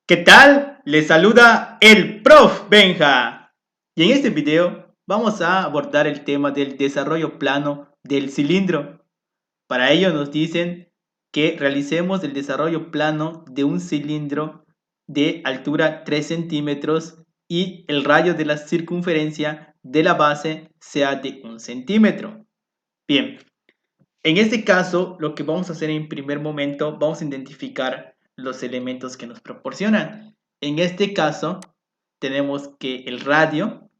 ¿Qué tal? Les saluda el Prof. Benja. Y en este video vamos a abordar el tema del desarrollo plano del cilindro. Para ello nos dicen que realicemos el desarrollo plano de un cilindro de altura 3 centímetros y el radio de la circunferencia de la base sea de 1 centímetro. Bien, en este caso lo que vamos a hacer en primer momento, vamos a identificar los elementos que nos proporcionan. En este caso tenemos que el radio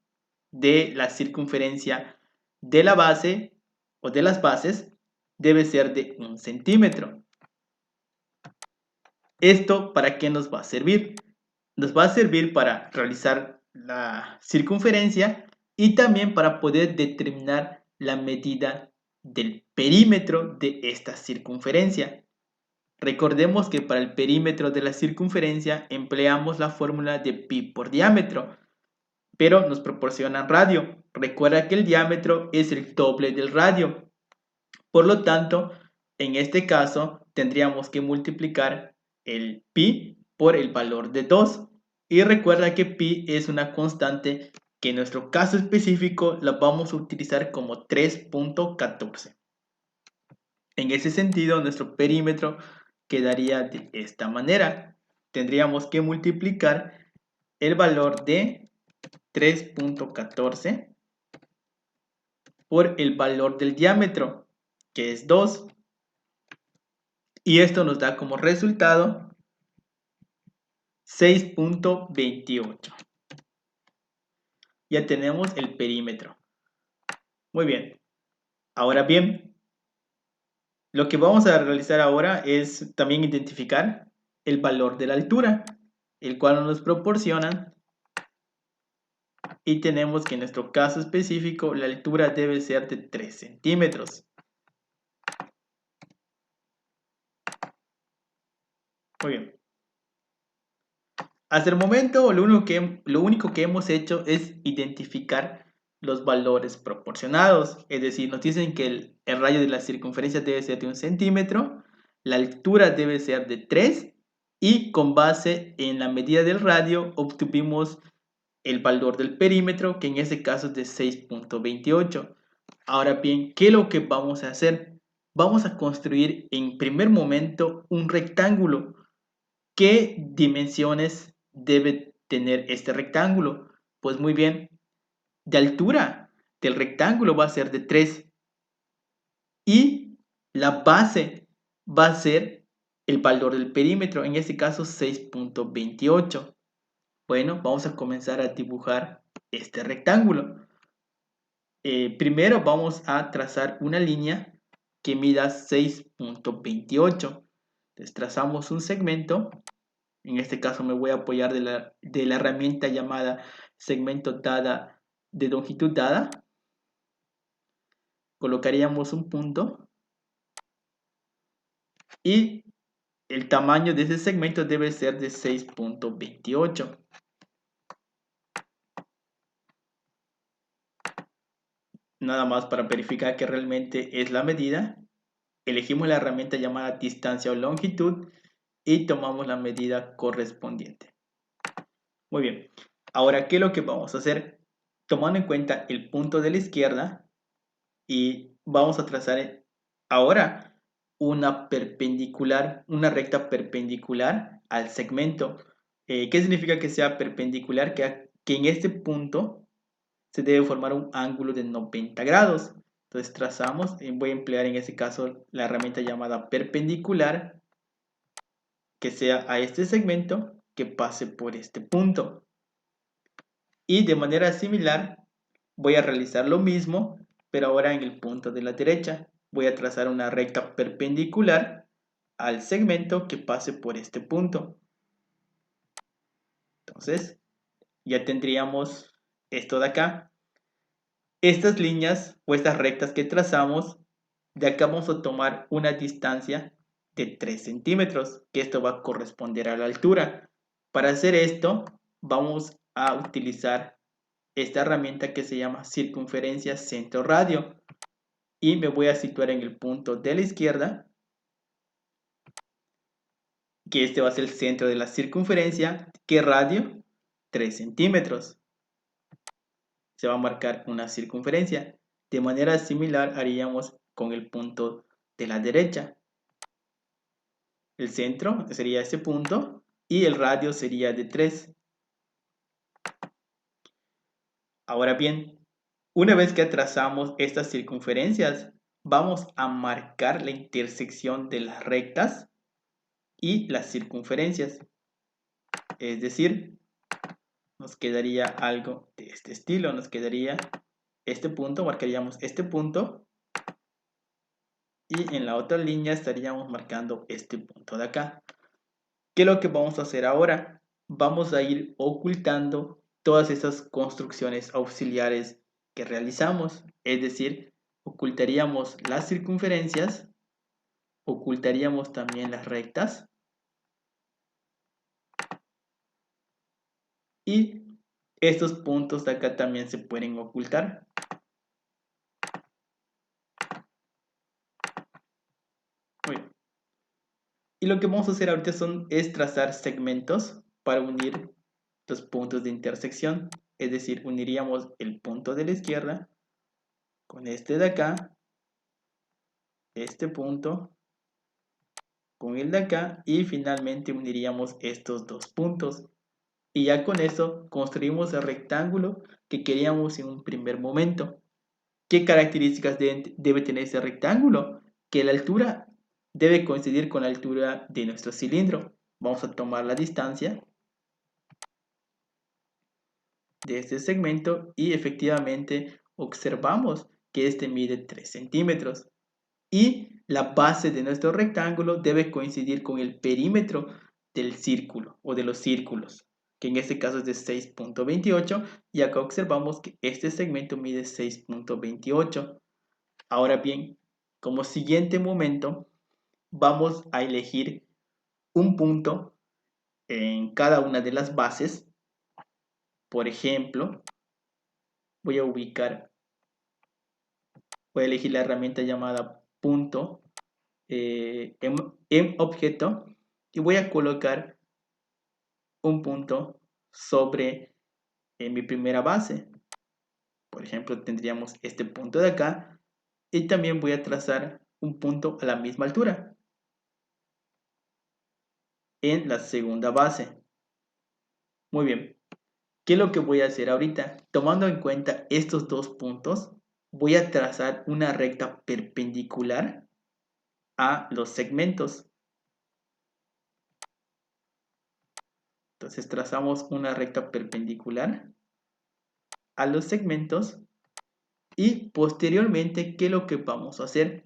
de la circunferencia de la base o de las bases debe ser de 1 centímetro. ¿Esto para qué nos va a servir? Nos va a servir para realizar la circunferencia y también para poder determinar la medida del perímetro de esta circunferencia. Recordemos que para el perímetro de la circunferencia empleamos la fórmula de pi por diámetro, pero nos proporcionan radio. Recuerda que el diámetro es el doble del radio. Por lo tanto, en este caso tendríamos que multiplicar el pi por el valor de 2. Y recuerda que pi es una constante que en nuestro caso específico la vamos a utilizar como 3.14. En ese sentido, nuestro perímetro quedaría de esta manera. Tendríamos que multiplicar el valor de 3.14 por el valor del diámetro, que es 2. Y esto nos da como resultado 6.28. Ya tenemos el perímetro. Muy bien. Ahora bien, lo que vamos a realizar ahora es también identificar el valor de la altura, el cual nos proporcionan. Y tenemos que en nuestro caso específico la altura debe ser de 3 centímetros. Muy bien. Hasta el momento lo único que hemos hecho es identificar los valores proporcionados. Es decir, nos dicen que el radio de la circunferencia debe ser de 1 centímetro, la altura debe ser de 3 y con base en la medida del radio obtuvimos el valor del perímetro, que en este caso es de 6.28. Ahora bien, ¿qué es lo que vamos a hacer? Vamos a construir en primer momento un rectángulo. ¿Qué dimensiones debe tener este rectángulo? Pues muy bien, de altura del rectángulo va a ser de 3 y la base va a ser el valor del perímetro, en este caso 6.28. Bueno, vamos a comenzar a dibujar este rectángulo. Primero vamos a trazar una línea que mida 6.28. Entonces trazamos un segmento. En este caso me voy a apoyar de la herramienta llamada segmento dada de longitud dada. Colocaríamos un punto y el tamaño de ese segmento debe ser de 6.28. Nada más para verificar que realmente es la medida. Elegimos la herramienta llamada distancia o longitud y tomamos la medida correspondiente. Muy bien. Ahora, ¿qué es lo que vamos a hacer? Tomando en cuenta el punto de la izquierda y vamos a trazar ahora una recta perpendicular al segmento. ¿Qué significa que sea perpendicular? Que en este punto se debe formar un ángulo de 90 grados. Entonces trazamos, voy a emplear en este caso la herramienta llamada perpendicular, que sea a este segmento, que pase por este punto. Y de manera similar voy a realizar lo mismo, pero ahora en el punto de la derecha. Voy a trazar una recta perpendicular al segmento que pase por este punto. Entonces, ya tendríamos esto de acá. Estas líneas o estas rectas que trazamos, de acá vamos a tomar una distancia de 3 centímetros, que esto va a corresponder a la altura. Para hacer esto, vamos a utilizar esta herramienta que se llama circunferencia centro-radio. Y me voy a situar en el punto de la izquierda, que este va a ser el centro de la circunferencia, que radio 3 centímetros. Se va a marcar una circunferencia. De manera similar haríamos con el punto de la derecha. El centro sería este punto y el radio sería de 3. Ahora bien, una vez que trazamos estas circunferencias, vamos a marcar la intersección de las rectas y las circunferencias. Es decir, nos quedaría algo de este estilo. Nos quedaría este punto, marcaríamos este punto. Y en la otra línea estaríamos marcando este punto de acá. ¿Qué es lo que vamos a hacer ahora? Vamos a ir ocultando todas estas construcciones auxiliares que realizamos. Es decir, ocultaríamos las circunferencias, ocultaríamos también las rectas y estos puntos de acá también se pueden ocultar. Muy bien. Y lo que vamos a hacer ahorita es trazar segmentos para unir los puntos de intersección. Es decir, uniríamos el punto de la izquierda con este de acá, este punto con el de acá y finalmente uniríamos estos dos puntos. Y ya con eso construimos el rectángulo que queríamos en un primer momento. ¿Qué características debe tener ese rectángulo? Que la altura debe coincidir con la altura de nuestro cilindro. Vamos a tomar la distancia de este segmento y efectivamente observamos que este mide 3 centímetros. Y la base de nuestro rectángulo debe coincidir con el perímetro del círculo o de los círculos, que en este caso es de 6.28 y acá observamos que este segmento mide 6.28. Ahora bien, como siguiente momento, vamos a elegir un punto en cada una de las bases. Por ejemplo, voy a elegir la herramienta llamada punto en objeto y voy a colocar un punto sobre mi primera base. Por ejemplo, tendríamos este punto de acá y también voy a trazar un punto a la misma altura en la segunda base. Muy bien. ¿Qué es lo que voy a hacer ahorita? Tomando en cuenta estos dos puntos, voy a trazar una recta perpendicular a los segmentos. Entonces trazamos una recta perpendicular a los segmentos y posteriormente, ¿qué es lo que vamos a hacer?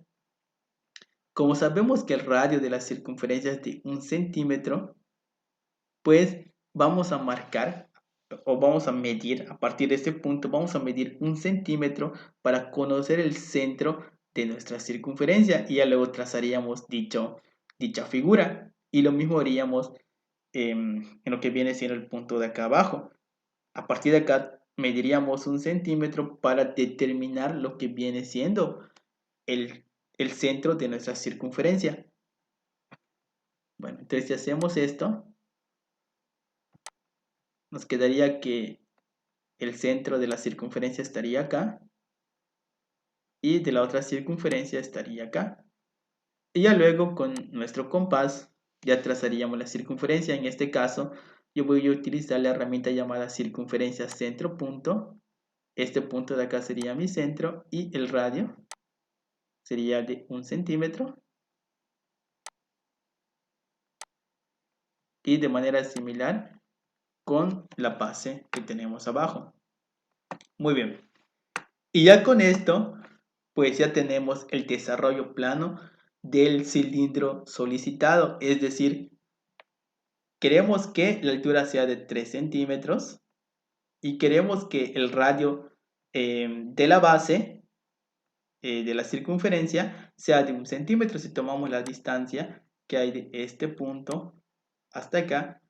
Como sabemos que el radio de la circunferencia es de 1 centímetro, pues vamos a marcar o vamos a medir a partir de este punto, vamos a medir 1 centímetro para conocer el centro de nuestra circunferencia y ya luego trazaríamos dicha figura. Y lo mismo haríamos en lo que viene siendo el punto de acá abajo. A partir de acá mediríamos 1 centímetro para determinar lo que viene siendo el, el centro de nuestra circunferencia. Bueno, entonces si hacemos esto, nos quedaría que el centro de la circunferencia estaría acá y de la otra circunferencia estaría acá. Y ya luego con nuestro compás ya trazaríamos la circunferencia. En este caso yo voy a utilizar la herramienta llamada circunferencia centro punto. Este punto de acá sería mi centro y el radio sería de 1 centímetro. Y de manera similar con la base que tenemos abajo. Muy bien. Y ya con esto, pues ya tenemos el desarrollo plano del cilindro solicitado. Es decir, queremos que la altura sea de 3 centímetros y queremos que el radio de la base de la circunferencia sea de 1 centímetro. Si tomamos la distancia que hay de este punto hasta acá,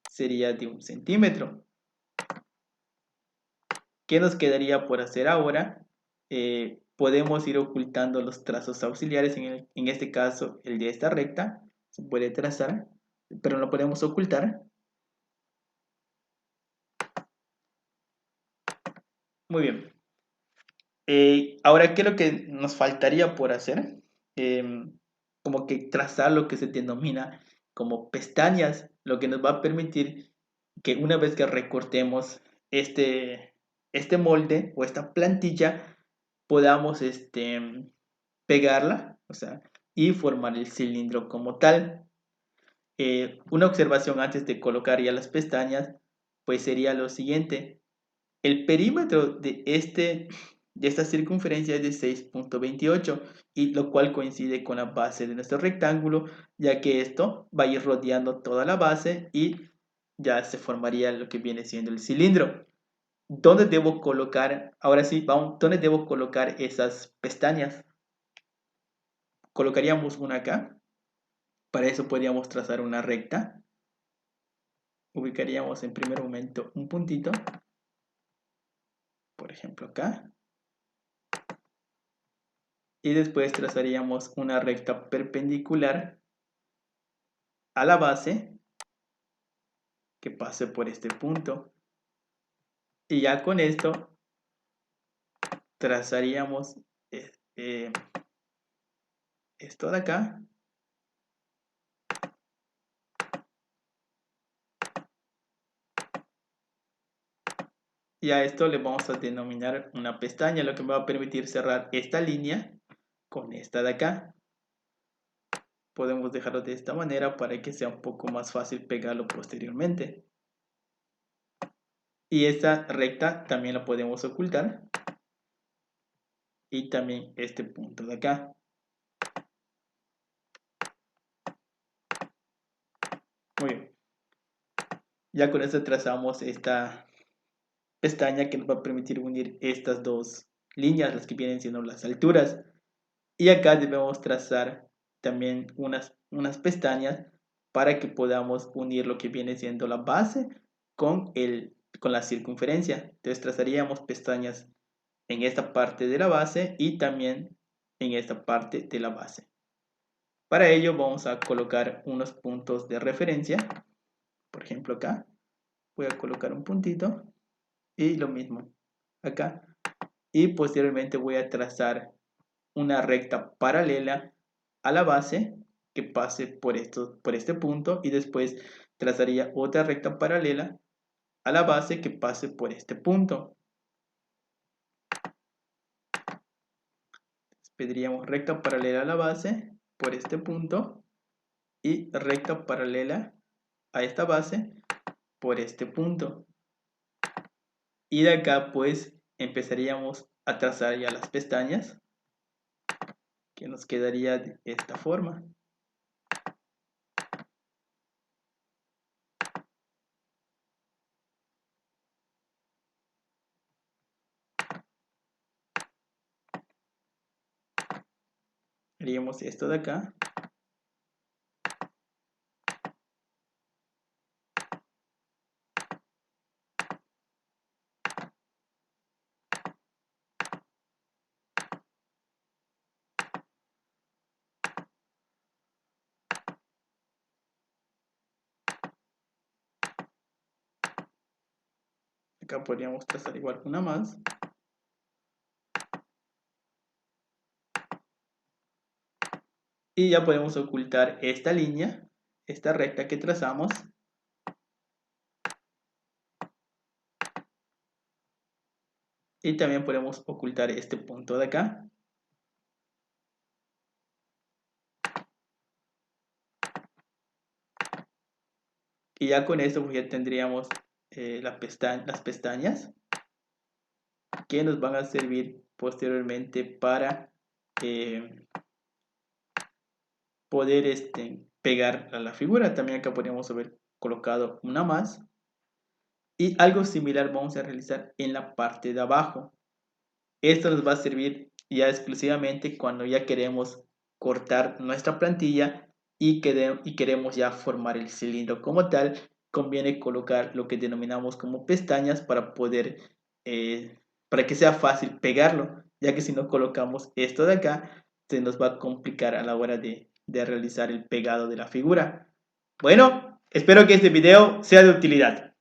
sería de 1 centímetro. ¿Qué nos quedaría por hacer ahora? Podemos ir ocultando los trazos auxiliares, en este caso el de esta recta, se puede trazar, pero lo podemos ocultar. Muy bien. Ahora, ¿qué es lo que nos faltaría por hacer? Como que trazar lo que se denomina como pestañas, lo que nos va a permitir que una vez que recortemos este molde o esta plantilla, podamos pegarla, o sea, y formar el cilindro como tal. Una observación antes de colocar ya las pestañas, pues sería lo siguiente. El perímetro de esta circunferencia es de 6,28 y lo cual coincide con la base de nuestro rectángulo, ya que esto va a ir rodeando toda la base y ya se formaría lo que viene siendo el cilindro. ¿Dónde debo colocar? Ahora sí, vamos, ¿dónde debo colocar esas pestañas? Colocaríamos una acá. Para eso podríamos trazar una recta. Ubicaríamos en primer momento un puntito, por ejemplo acá. Y después trazaríamos una recta perpendicular a la base que pase por este punto. Y ya con esto trazaríamos eh, esto de acá. Y a esto le vamos a denominar una pestaña, lo que me va a permitir cerrar esta línea con esta de acá. Podemos dejarlo de esta manera para que sea un poco más fácil pegarlo posteriormente. Y esta recta también la podemos ocultar. Y también este punto de acá. Muy bien. Ya con esto trazamos esta pestaña que nos va a permitir unir estas dos líneas, las que vienen siendo las alturas. Y acá debemos trazar también unas pestañas para que podamos unir lo que viene siendo la base con la circunferencia. Entonces trazaríamos pestañas en esta parte de la base y también en esta parte de la base. Para ello vamos a colocar unos puntos de referencia. Por ejemplo acá voy a colocar un puntito y lo mismo acá. Y posteriormente voy a trazar una recta paralela a la base que pase por este punto y después trazaría otra recta paralela a la base que pase por este punto. Pediríamos recta paralela a la base por este punto y recta paralela a esta base por este punto. Y de acá pues empezaríamos a trazar ya las pestañas, que nos quedaría de esta forma. Haríamos esto de acá. Acá podríamos trazar igual una más. Y ya podemos ocultar esta línea, esta recta que trazamos. Y también podemos ocultar este punto de acá. Y ya con esto pues ya tendríamos las pestañas que nos van a servir posteriormente para poder pegar a la figura. También acá podríamos haber colocado una más. Y algo similar vamos a realizar en la parte de abajo. Esto nos va a servir ya exclusivamente cuando ya queremos cortar nuestra plantilla y queremos ya formar el cilindro como tal. Conviene colocar lo que denominamos como pestañas para poder para que sea fácil pegarlo, ya que si no colocamos esto de acá, se nos va a complicar a la hora de realizar el pegado de la figura. Bueno, espero que este video sea de utilidad.